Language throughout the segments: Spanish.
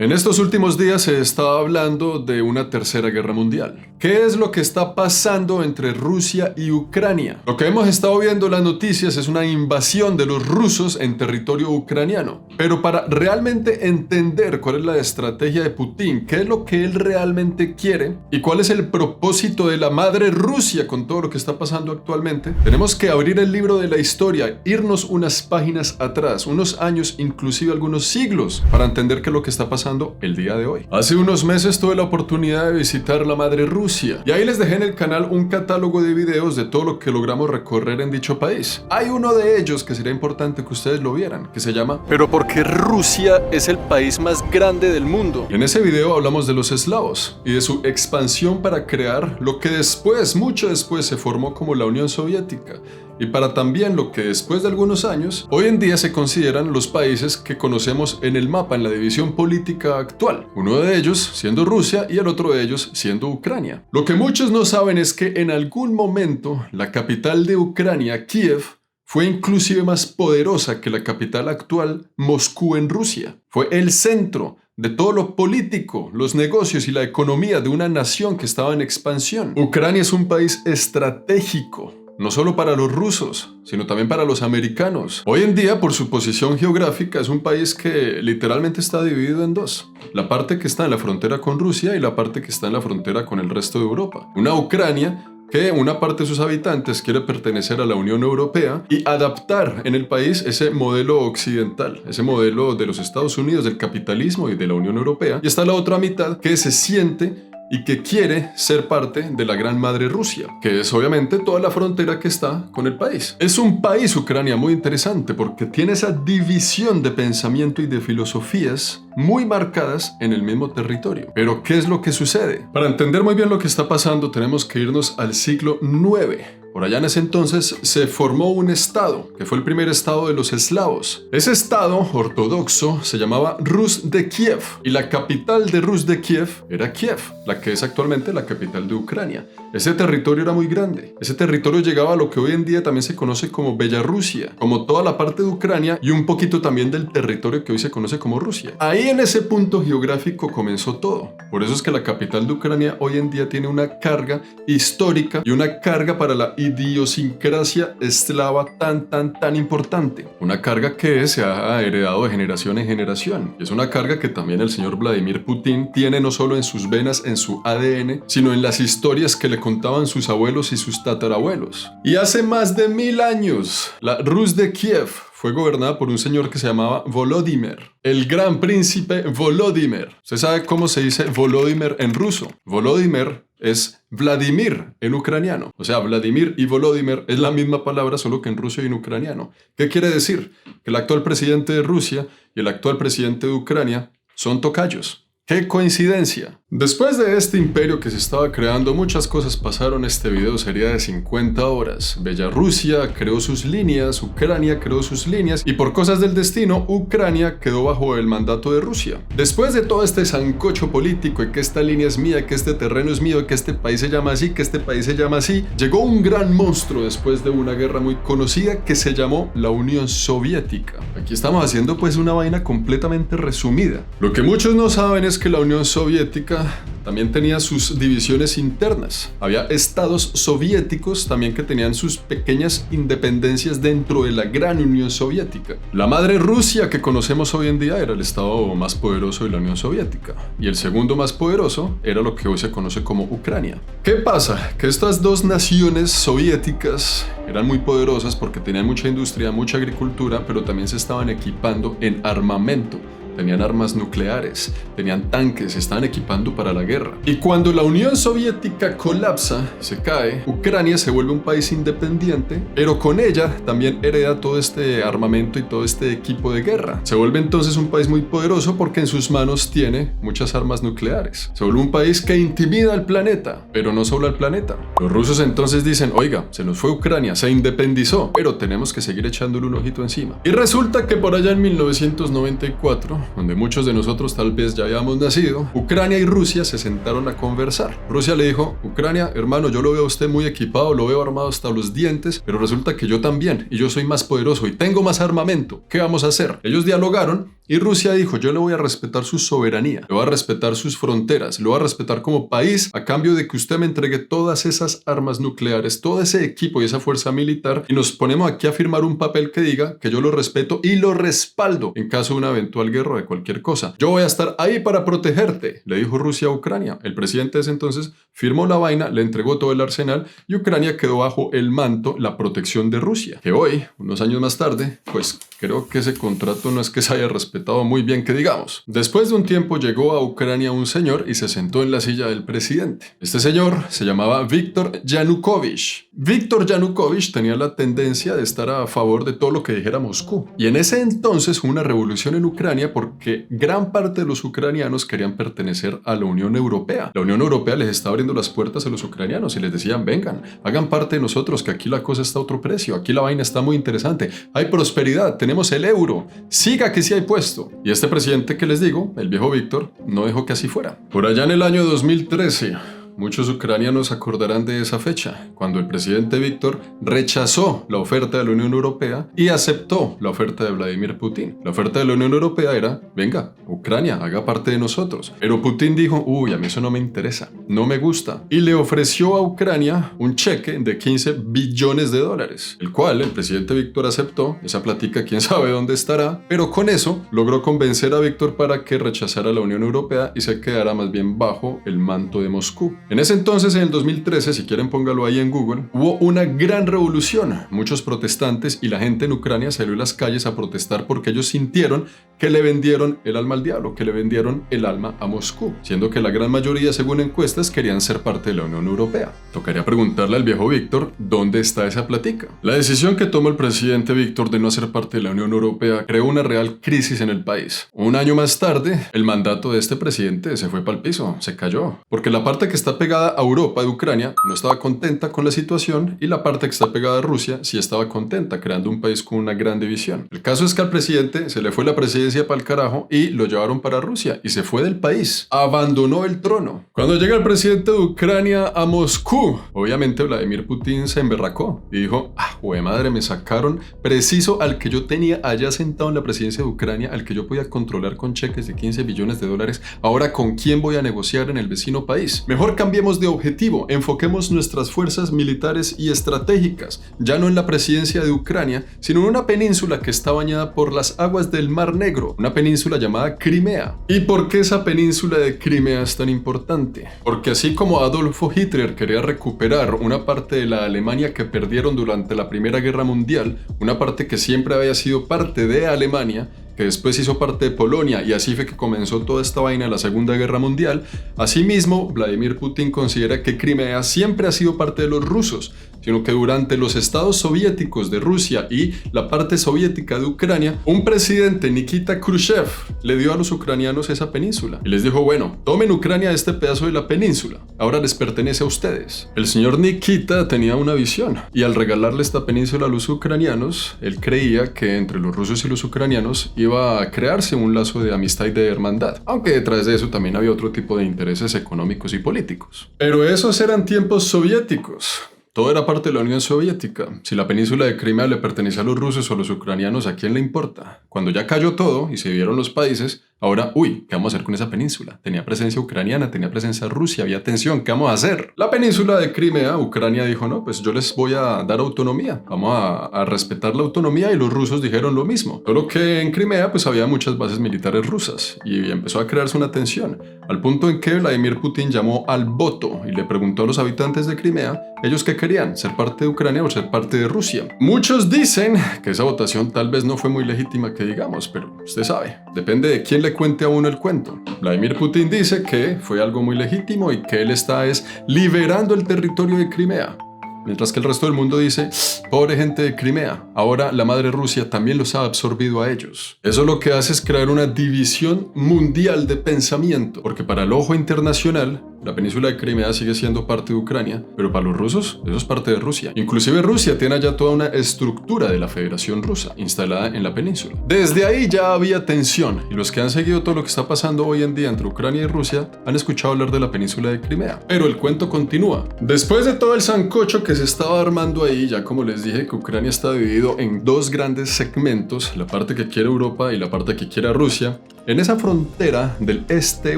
En estos últimos días se está hablando de una tercera guerra mundial. ¿Qué es lo que está pasando entre Rusia y Ucrania? Lo que hemos estado viendo en las noticias es una invasión de los rusos en territorio ucraniano. Pero para realmente entender cuál es la estrategia de Putin, qué es lo que él realmente quiere y cuál es el propósito de la madre Rusia con todo lo que está pasando actualmente, tenemos que abrir el libro de la historia, irnos unas páginas atrás, unos años, inclusive algunos siglos, para entender qué es lo que está pasando el día de hoy. Hace unos meses tuve la oportunidad de visitar la madre Rusia y ahí les dejé en el canal un catálogo de videos de todo lo que logramos recorrer en dicho país. Hay uno de ellos que sería importante que ustedes lo vieran, que se llama ¿Pero por qué Rusia es el país más grande del mundo? Y en ese video hablamos de los eslavos y de su expansión para crear lo que después, mucho después, se formó como la Unión Soviética. Y para también lo que después de algunos años, hoy en día se consideran los países que conocemos en el mapa, en la división política actual. Uno de ellos siendo Rusia y el otro de ellos siendo Ucrania. Lo que muchos no saben es que en algún momento la capital de Ucrania, Kiev, fue inclusive más poderosa que la capital actual, Moscú en Rusia. Fue el centro de todo lo político, los negocios y la economía de una nación que estaba en expansión. Ucrania es un país estratégico. No solo para los rusos, sino también para los americanos. Hoy en día, por su posición geográfica, es un país que literalmente está dividido en dos. La parte que está en la frontera con Rusia y la parte que está en la frontera con el resto de Europa. Una Ucrania que una parte de sus habitantes quiere pertenecer a la Unión Europea y adaptar en el país ese modelo occidental, ese modelo de los Estados Unidos, del capitalismo y de la Unión Europea. Y está la otra mitad que se siente y que quiere ser parte de la gran madre Rusia, que es obviamente toda la frontera que está con el país. Es un país, Ucrania, muy interesante porque tiene esa división de pensamiento y de filosofías muy marcadas en el mismo territorio. Pero, ¿qué es lo que sucede? Para entender muy bien lo que está pasando, tenemos que irnos al siglo IX. Por allá en ese entonces se formó un estado, que fue el primer estado de los eslavos. Ese estado ortodoxo se llamaba Rus de Kiev, y la capital de Rus de Kiev era Kiev, la que es actualmente la capital de Ucrania. Ese territorio era muy grande. Ese territorio llegaba a lo que hoy en día también se conoce como Bielorrusia, como toda la parte de Ucrania y un poquito también del territorio que hoy se conoce como Rusia. Ahí en ese punto geográfico comenzó todo. Por eso es que la capital de Ucrania hoy en día tiene una carga histórica y una carga para la idiosincrasia eslava tan importante. Una carga que se ha heredado de generación en generación. Y es una carga que también el señor Vladimir Putin tiene no solo en sus venas, en su ADN, sino en las historias que le contaban sus abuelos y sus tatarabuelos. Y hace más de 1000 años, la Rus de Kiev fue gobernada por un señor que se llamaba Volodymyr, el gran príncipe Volodymyr. ¿Usted sabe cómo se dice Volodymyr en ruso? Volodymyr es Vladimir en ucraniano. O sea, Vladimir y Volodymyr es la misma palabra, solo que en ruso y en ucraniano. ¿Qué quiere decir? Que el actual presidente de Rusia y el actual presidente de Ucrania son tocayos. ¡Qué coincidencia! Después de este imperio que se estaba creando, muchas cosas pasaron. Este video sería de 50 horas. Bielorrusia creó sus líneas, Ucrania creó sus líneas y por cosas del destino, Ucrania quedó bajo el mandato de Rusia. Después de todo este sancocho político y que esta línea es mía, que este terreno es mío, que este país se llama así, que este país se llama así, llegó un gran monstruo después de una guerra muy conocida que se llamó la Unión Soviética. Aquí estamos haciendo pues una vaina completamente resumida. Lo que muchos no saben es que la Unión Soviética también tenía sus divisiones internas. Había estados soviéticos también que tenían sus pequeñas independencias dentro de la gran Unión Soviética. La madre Rusia que conocemos hoy en día era el estado más poderoso de la Unión Soviética. Y el segundo más poderoso era lo que hoy se conoce como Ucrania. ¿Qué pasa? Que estas dos naciones soviéticas eran muy poderosas porque tenían mucha industria, mucha agricultura, pero también se estaban equipando en armamento. Tenían armas nucleares, tenían tanques, se estaban equipando para la guerra. Y cuando la Unión Soviética colapsa, se cae, Ucrania se vuelve un país independiente, pero con ella también hereda todo este armamento y todo este equipo de guerra. Se vuelve entonces un país muy poderoso porque en sus manos tiene muchas armas nucleares. Se vuelve un país que intimida al planeta, pero no solo al planeta. Los rusos entonces dicen, oiga, se nos fue Ucrania, se independizó, pero tenemos que seguir echándole un ojito encima. Y resulta que por allá en 1994, donde muchos de nosotros tal vez ya habíamos nacido, Ucrania y Rusia se sentaron a conversar. Rusia le dijo: Ucrania, hermano, yo lo veo a usted muy equipado, lo veo armado hasta los dientes, pero resulta que yo también, y yo soy más poderoso y tengo más armamento. ¿Qué vamos a hacer? Ellos dialogaron y Rusia dijo: yo le voy a respetar su soberanía, le voy a respetar sus fronteras, lo voy a respetar como país a cambio de que usted me entregue todas esas armas nucleares, todo ese equipo y esa fuerza militar, y nos ponemos aquí a firmar un papel que diga que yo lo respeto y lo respaldo en caso de una eventual guerra o de cualquier cosa. Yo voy a estar ahí para protegerte, le dijo Rusia a Ucrania. El presidente de ese entonces firmó la vaina, le entregó todo el arsenal y Ucrania quedó bajo el manto, la protección de Rusia. Que hoy, unos años más tarde, pues creo que ese contrato no es que se haya respetado muy bien, que digamos. Después de un tiempo llegó a Ucrania un señor y se sentó en la silla del presidente. Este señor se llamaba Viktor Yanukovych. Viktor Yanukovych tenía la tendencia de estar a favor de todo lo que dijera Moscú. Y en ese entonces hubo una revolución en Ucrania porque gran parte de los ucranianos querían pertenecer a la Unión Europea. La Unión Europea les estaba abriendo las puertas a los ucranianos y les decían: vengan, hagan parte de nosotros, que aquí la cosa está a otro precio, aquí la vaina está muy interesante, hay prosperidad, tenemos el euro, siga que sí hay puesto. Y este presidente que les digo, el viejo Víctor, no dejó que así fuera. Por allá en el año 2013, muchos ucranianos acordarán de esa fecha, cuando el presidente Víctor rechazó la oferta de la Unión Europea y aceptó la oferta de Vladimir Putin. La oferta de la Unión Europea era: venga, Ucrania, haga parte de nosotros. Pero Putin dijo: uy, a mí eso no me interesa, no me gusta. Y le ofreció a Ucrania un cheque de 15 billones de dólares, el cual el presidente Víctor aceptó. Esa plática quién sabe dónde estará, pero con eso logró convencer a Víctor para que rechazara la Unión Europea y se quedara más bien bajo el manto de Moscú. En ese entonces, en el 2013, si quieren póngalo ahí en Google, hubo una gran revolución. Muchos protestantes y la gente en Ucrania salió a las calles a protestar porque ellos sintieron que le vendieron el alma al diablo, que le vendieron el alma a Moscú, siendo que la gran mayoría, según encuestas, querían ser parte de la Unión Europea. Tocaría preguntarle al viejo Víctor dónde está esa plática. La decisión que tomó el presidente Víctor de no ser parte de la Unión Europea creó una real crisis en el país. Un año más tarde, el mandato de este presidente se fue para el piso, se cayó, porque la parte que está pegada a Europa de Ucrania no estaba contenta con la situación y la parte que está pegada a Rusia sí estaba contenta, creando un país con una gran división. El caso es que al presidente se le fue la presidencia para el carajo y lo llevaron para Rusia y se fue del país, abandonó el trono. Cuando llega el presidente de Ucrania a Moscú, obviamente Vladimir Putin se emberracó y dijo: jue madre, me sacaron preciso al que yo tenía allá sentado en la presidencia de Ucrania, al que yo podía controlar con cheques de 15 billones de dólares, ahora ¿con quién voy a negociar en el vecino país? Mejor cambiemos de objetivo, enfoquemos nuestras fuerzas militares y estratégicas, ya no en la presidencia de Ucrania, sino en una península que está bañada por las aguas del Mar Negro, una península llamada Crimea. ¿Y por qué esa península de Crimea es tan importante? Porque así como Adolfo Hitler quería recuperar una parte de la Alemania que perdieron durante la Primera Guerra Mundial, una parte que siempre había sido parte de Alemania, que después hizo parte de Polonia, y así fue que comenzó toda esta vaina de la Segunda Guerra Mundial. Asimismo, Vladimir Putin considera que Crimea siempre ha sido parte de los rusos, sino que durante los estados soviéticos de Rusia y la parte soviética de Ucrania, un presidente, Nikita Khrushchev, le dio a los ucranianos esa península y les dijo: bueno, tomen Ucrania este pedazo de la península, ahora les pertenece a ustedes. El señor Nikita tenía una visión y al regalarle esta península a los ucranianos, él creía que entre los rusos y los ucranianos iba a crearse un lazo de amistad y de hermandad, aunque detrás de eso también había otro tipo de intereses económicos y políticos. Pero esos eran tiempos soviéticos. Todo era parte de la Unión Soviética. Si la península de Crimea le pertenecía a los rusos o a los ucranianos, ¿a quién le importa? Cuando ya cayó todo y se dividieron los países, ahora, ¿qué vamos a hacer con esa península? Tenía presencia ucraniana, tenía presencia Rusia, había tensión, ¿qué vamos a hacer? La península de Crimea, Ucrania dijo: no, pues yo les voy a dar autonomía, vamos a respetar la autonomía, y los rusos dijeron lo mismo. Solo que en Crimea pues había muchas bases militares rusas y empezó a crearse una tensión, al punto en que Vladimir Putin llamó al voto y le preguntó a los habitantes de Crimea, ellos qué querían, ser parte de Ucrania o ser parte de Rusia. Muchos dicen que esa votación tal vez no fue muy legítima, que digamos, pero usted sabe, depende de quién le cuente a uno el cuento. Vladimir Putin dice que fue algo muy legítimo y que él está liberando el territorio de Crimea. mientras que el resto del mundo dice, pobre gente de Crimea, ahora la madre Rusia también los ha absorbido a ellos. Eso lo que hace es crear una división mundial de pensamiento, porque para el ojo internacional, la península de Crimea sigue siendo parte de Ucrania, pero para los rusos, eso es parte de Rusia. Inclusive Rusia tiene allá toda una estructura de la Federación Rusa instalada en la península. Desde ahí ya había tensión, y los que han seguido todo lo que está pasando hoy en día entre Ucrania y Rusia han escuchado hablar de la península de Crimea. Pero el cuento continúa. Después de todo el sancocho que se estaba armando ahí, ya como les dije que Ucrania está dividido en dos grandes segmentos, la parte que quiere Europa y la parte que quiere Rusia, en esa frontera del este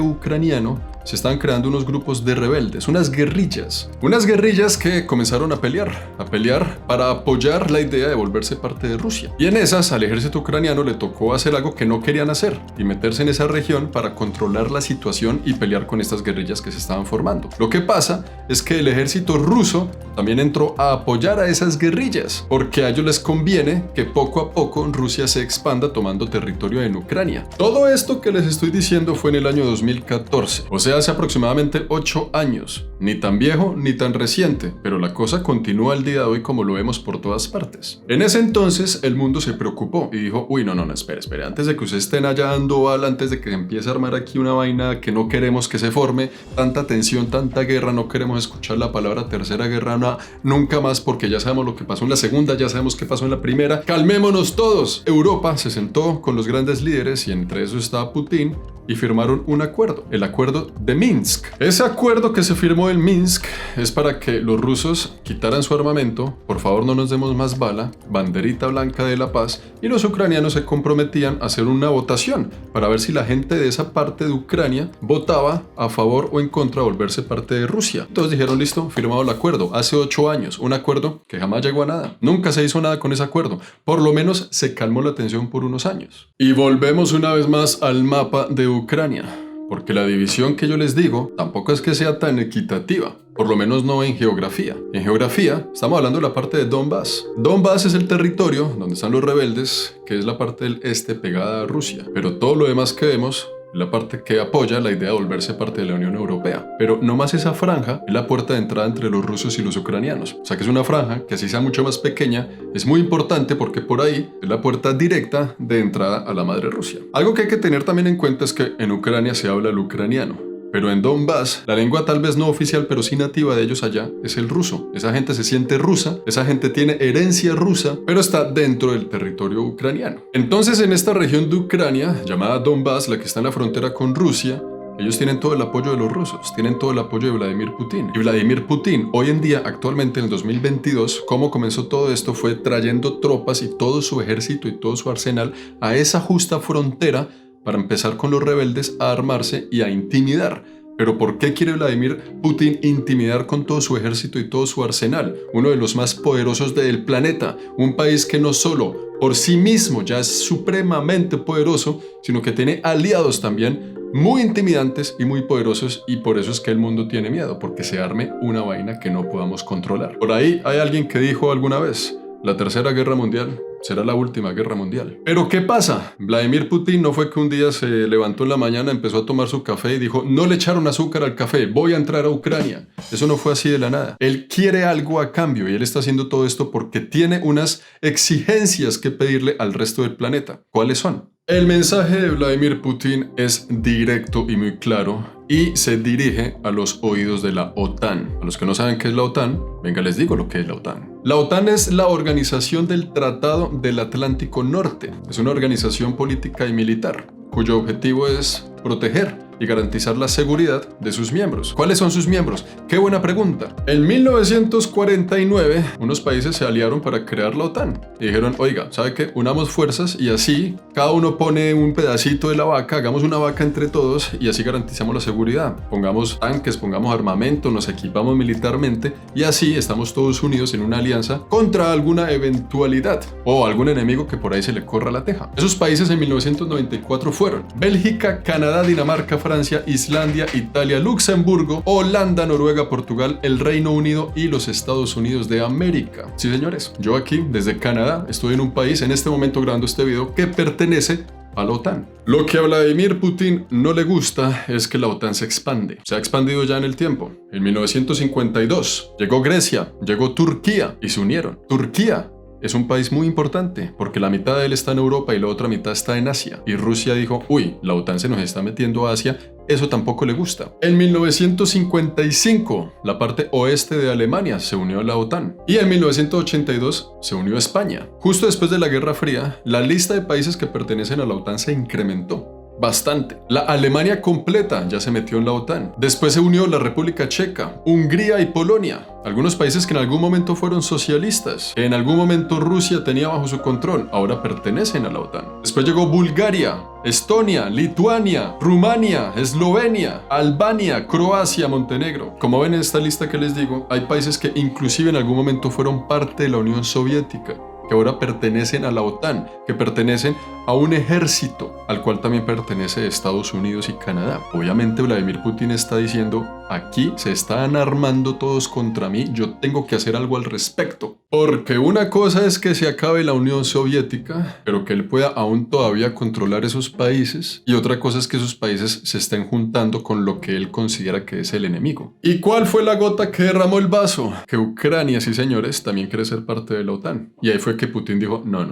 ucraniano se están creando unos grupos de rebeldes, unas guerrillas que comenzaron a pelear para apoyar la idea de volverse parte de Rusia. Y en esas al ejército ucraniano le tocó hacer algo que no querían hacer y meterse en esa región para controlar la situación y pelear con estas guerrillas que se estaban formando. Lo que pasa es que el ejército ruso también entró a apoyar a esas guerrillas porque a ellos les conviene que poco a poco Rusia se expanda tomando territorio en Ucrania. Todo esto que les estoy diciendo fue en el año 2014, o sea, hace aproximadamente 8 años. Ni tan viejo ni tan reciente, pero la cosa continúa al día de hoy como lo vemos por todas partes. En ese entonces el mundo se preocupó y dijo, uy, no, espere, antes de que ustedes estén allá dando bala, antes de que empiece a armar aquí una vaina que no queremos que se forme, tanta tensión, tanta guerra, no queremos escuchar la palabra tercera guerra nunca más, porque ya sabemos lo que pasó en la segunda, ya sabemos qué pasó en la primera, calmémonos todos. Europa se sentó con los grandes líderes y entre eso estaba Putin y firmaron un acuerdo, el acuerdo de Minsk. Ese acuerdo que se firmó en Minsk es para que los rusos quitaran su armamento, por favor no nos demos más bala, banderita blanca de la paz, y los ucranianos se comprometían a hacer una votación para ver si la gente de esa parte de Ucrania votaba a favor o en contra de volverse parte de Rusia. Entonces dijeron, listo, firmado el acuerdo, hace 8 años, un acuerdo que jamás llegó a nada, nunca se hizo nada con ese acuerdo, por lo menos se calmó la tensión por unos años. Y volvemos una vez más al mapa de Ucrania, porque la división que yo les digo tampoco es que sea tan equitativa, por lo menos no en geografía. En geografía estamos hablando de la parte de Donbass. Donbass es el territorio donde están los rebeldes, que es la parte del este pegada a Rusia, pero todo lo demás que vemos la parte que apoya la idea de volverse parte de la Unión Europea. Pero no más esa franja es la puerta de entrada entre los rusos y los ucranianos. O sea que es una franja que así sea mucho más pequeña, es muy importante porque por ahí es la puerta directa de entrada a la madre Rusia. Algo que hay que tener también en cuenta es que en Ucrania se habla el ucraniano. Pero en Donbass, la lengua tal vez no oficial, pero sí nativa de ellos allá, es el ruso. Esa gente se siente rusa, esa gente tiene herencia rusa, pero está dentro del territorio ucraniano. Entonces, en esta región de Ucrania, llamada Donbass, la que está en la frontera con Rusia, ellos tienen todo el apoyo de los rusos, tienen todo el apoyo de Vladimir Putin. Y Vladimir Putin, hoy en día, actualmente en el 2022, cómo comenzó todo esto fue trayendo tropas y todo su ejército y todo su arsenal a esa justa frontera para empezar con los rebeldes a armarse y a intimidar. Pero ¿por qué quiere Vladimir Putin intimidar con todo su ejército y todo su arsenal? Uno de los más poderosos del planeta, un país que no solo por sí mismo ya es supremamente poderoso, sino que tiene aliados también muy intimidantes y muy poderosos, y por eso es que el mundo tiene miedo, porque se arme una vaina que no podamos controlar. Por ahí hay alguien que dijo alguna vez, la tercera guerra mundial será la última guerra mundial. Pero ¿qué pasa? Vladimir Putin no fue que un día se levantó en la mañana, empezó a tomar su café y dijo, no le echaron azúcar al café, voy a entrar a Ucrania. Eso no fue así de la nada. Él quiere algo a cambio y él está haciendo todo esto porque tiene unas exigencias que pedirle al resto del planeta. ¿Cuáles son? El mensaje de Vladimir Putin es directo y muy claro y se dirige a los oídos de la OTAN. A los que no saben qué es la OTAN, venga, les digo lo que es la OTAN. La OTAN es la Organización del Tratado del Atlántico Norte. Es una organización política y militar cuyo objetivo es proteger y garantizar la seguridad de sus miembros. ¿Cuáles son sus miembros? ¡Qué buena pregunta! En 1949, unos países se aliaron para crear la OTAN y dijeron, oiga, ¿sabe qué? Unamos fuerzas y así cada uno pone un pedacito de la vaca, hagamos una vaca entre todos y así garantizamos la seguridad. Pongamos tanques, pongamos armamento, nos equipamos militarmente y así estamos todos unidos en una alianza contra alguna eventualidad o algún enemigo que por ahí se le corra la teja. Esos países en 1994 fueron Bélgica, Canadá, Dinamarca, Francia, Islandia, Italia, Luxemburgo, Holanda, Noruega, Portugal, el Reino Unido y los Estados Unidos de América. Sí, señores, yo aquí desde Canadá estoy en un país en este momento grabando este video que pertenece a la OTAN. Lo que a Vladimir Putin no le gusta es que la OTAN se expande. Se ha expandido ya en el tiempo. En 1952 llegó Grecia, llegó Turquía y se unieron. Turquía es un país muy importante porque la mitad de él está en Europa y la otra mitad está en Asia. Y Rusia dijo, uy, la OTAN se nos está metiendo a Asia, eso tampoco le gusta. En 1955, la parte oeste de Alemania se unió a la OTAN. Y en 1982 se unió a España. Justo después de la Guerra Fría, la lista de países que pertenecen a la OTAN se incrementó bastante. La Alemania completa ya se metió en la OTAN. Después se unió la República Checa, Hungría y Polonia. Algunos países que en algún momento fueron socialistas, que en algún momento Rusia tenía bajo su control, ahora pertenecen a la OTAN. Después llegó Bulgaria, Estonia, Lituania, Rumania, Eslovenia, Albania, Croacia, Montenegro. Como ven en esta lista que les digo, hay países que inclusive en algún momento fueron parte de la Unión Soviética, que ahora pertenecen a la OTAN, que pertenecen a un ejército al cual también pertenece Estados Unidos y Canadá. Obviamente Vladimir Putin está diciendo, aquí se están armando todos contra mí, yo tengo que hacer algo al respecto. Porque una cosa es que se acabe la Unión Soviética, pero que él pueda aún todavía controlar esos países, y otra cosa es que esos países se estén juntando con lo que él considera que es el enemigo. ¿Y cuál fue la gota que derramó el vaso? Que Ucrania, sí señores, también quiere ser parte de la OTAN. Y ahí fue que Putin dijo, no.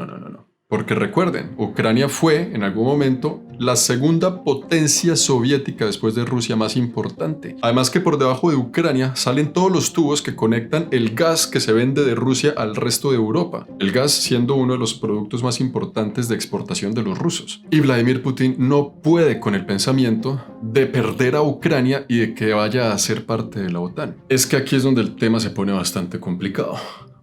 Porque recuerden, Ucrania fue en algún momento la segunda potencia soviética después de Rusia más importante. Además que por debajo de Ucrania salen todos los tubos que conectan el gas que se vende de Rusia al resto de Europa. El gas siendo uno de los productos más importantes de exportación de los rusos. Y Vladimir Putin no puede con el pensamiento de perder a Ucrania y de que vaya a ser parte de la OTAN. Es que aquí es donde el tema se pone bastante complicado.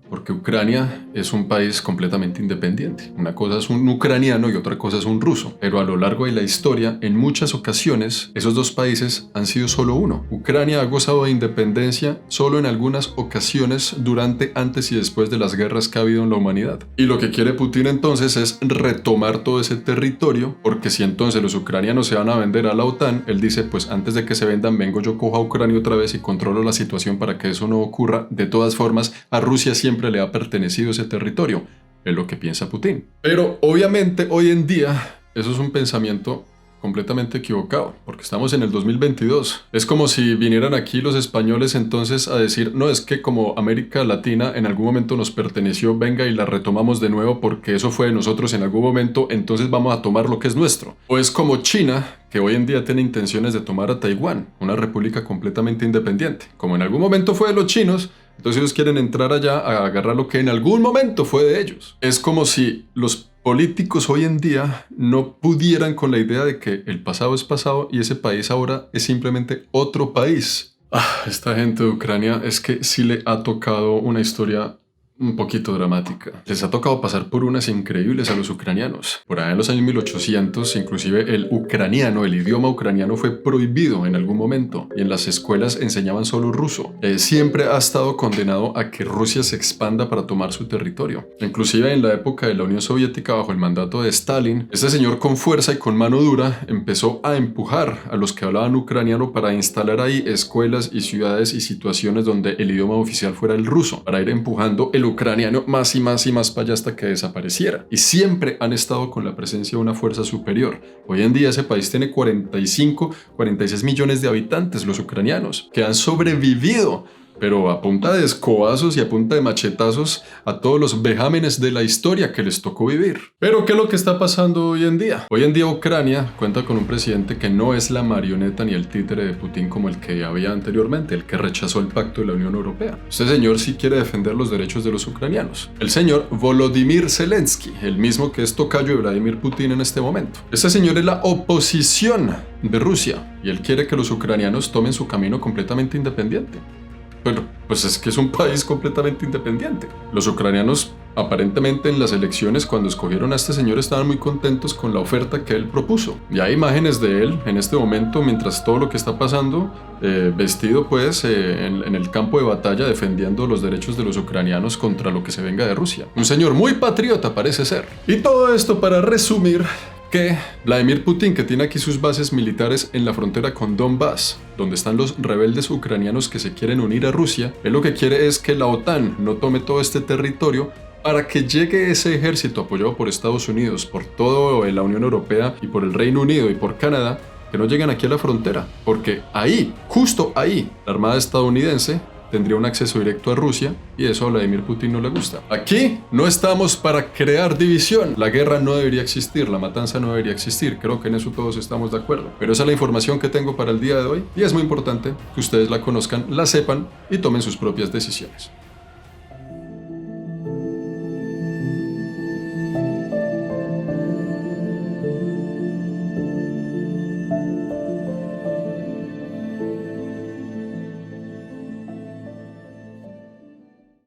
Porque Ucrania es un país completamente independiente. Una cosa es un ucraniano y otra cosa es un ruso. Pero a lo largo de la historia, en muchas ocasiones, esos dos países han sido solo uno. Ucrania ha gozado de independencia solo en algunas ocasiones durante, antes y después de las guerras que ha habido en la humanidad. Y lo que quiere Putin entonces es retomar todo ese territorio, porque si entonces los ucranianos se van a vender a la OTAN, él dice, pues antes de que se vendan, vengo yo, cojo a Ucrania otra vez y controlo la situación para que eso no ocurra. De todas formas, a Rusia siempre le ha pertenecido ese territorio, es lo que piensa Putin. Pero obviamente hoy en día eso es un pensamiento completamente equivocado, porque estamos en el 2022. Es como si vinieran aquí los españoles entonces a decir, no, es que como América Latina en algún momento nos perteneció, venga y la retomamos de nuevo porque eso fue de nosotros en algún momento, entonces vamos a tomar lo que es nuestro. O es como China, que hoy en día tiene intenciones de tomar a Taiwán, una república completamente independiente. Como en algún momento fue de los chinos, entonces ellos quieren entrar allá a agarrar lo que en algún momento fue de ellos. Es como si los políticos hoy en día no pudieran con la idea de que el pasado es pasado y ese país ahora es simplemente otro país. Esta gente de Ucrania es que sí le ha tocado una historia un poquito dramática. Les ha tocado pasar por unas increíbles a los ucranianos. Por ahí en los años 1800, inclusive el ucraniano, el idioma ucraniano fue prohibido en algún momento y en las escuelas enseñaban solo ruso. Siempre ha estado condenado a que Rusia se expanda para tomar su territorio. Inclusive en la época de la Unión Soviética, bajo el mandato de Stalin, este señor con fuerza y con mano dura empezó a empujar a los que hablaban ucraniano para instalar ahí escuelas y ciudades y situaciones donde el idioma oficial fuera el ruso, para ir empujando el ucraniano más y más y más para allá hasta que desapareciera. Y siempre han estado con la presencia de una fuerza superior. Hoy en día ese país tiene 46 millones de habitantes, los ucranianos, que han sobrevivido, pero a punta de escobazos y a punta de machetazos a todos los vejámenes de la historia que les tocó vivir. Pero ¿qué es lo que está pasando hoy en día? Hoy en día Ucrania cuenta con un presidente que no es la marioneta ni el títere de Putin como el que había anteriormente, el que rechazó el pacto de la Unión Europea. Este señor sí quiere defender los derechos de los ucranianos. El señor Volodymyr Zelensky, el mismo que es tocayo de Vladimir Putin en este momento. Este señor es la oposición de Rusia y él quiere que los ucranianos tomen su camino completamente independiente. Pero pues es que es un país completamente independiente. Los ucranianos aparentemente en las elecciones cuando escogieron a este señor estaban muy contentos con la oferta que él propuso. Y hay imágenes de él en este momento mientras todo lo que está pasando, vestido pues en el campo de batalla defendiendo los derechos de los ucranianos contra lo que se venga de Rusia. Un señor muy patriota parece ser. Y todo esto para resumir que Vladimir Putin, que tiene aquí sus bases militares en la frontera con Donbass, donde están los rebeldes ucranianos que se quieren unir a Rusia, él lo que quiere es que la OTAN no tome todo este territorio para que llegue ese ejército apoyado por Estados Unidos, por toda la Unión Europea y por el Reino Unido y por Canadá, que no lleguen aquí a la frontera, porque ahí, justo ahí, la Armada estadounidense tendría un acceso directo a Rusia y eso a Vladimir Putin no le gusta. Aquí no estamos para crear división. La guerra no debería existir, la matanza no debería existir. Creo que en eso todos estamos de acuerdo. Pero esa es la información que tengo para el día de hoy y es muy importante que ustedes la conozcan, la sepan y tomen sus propias decisiones.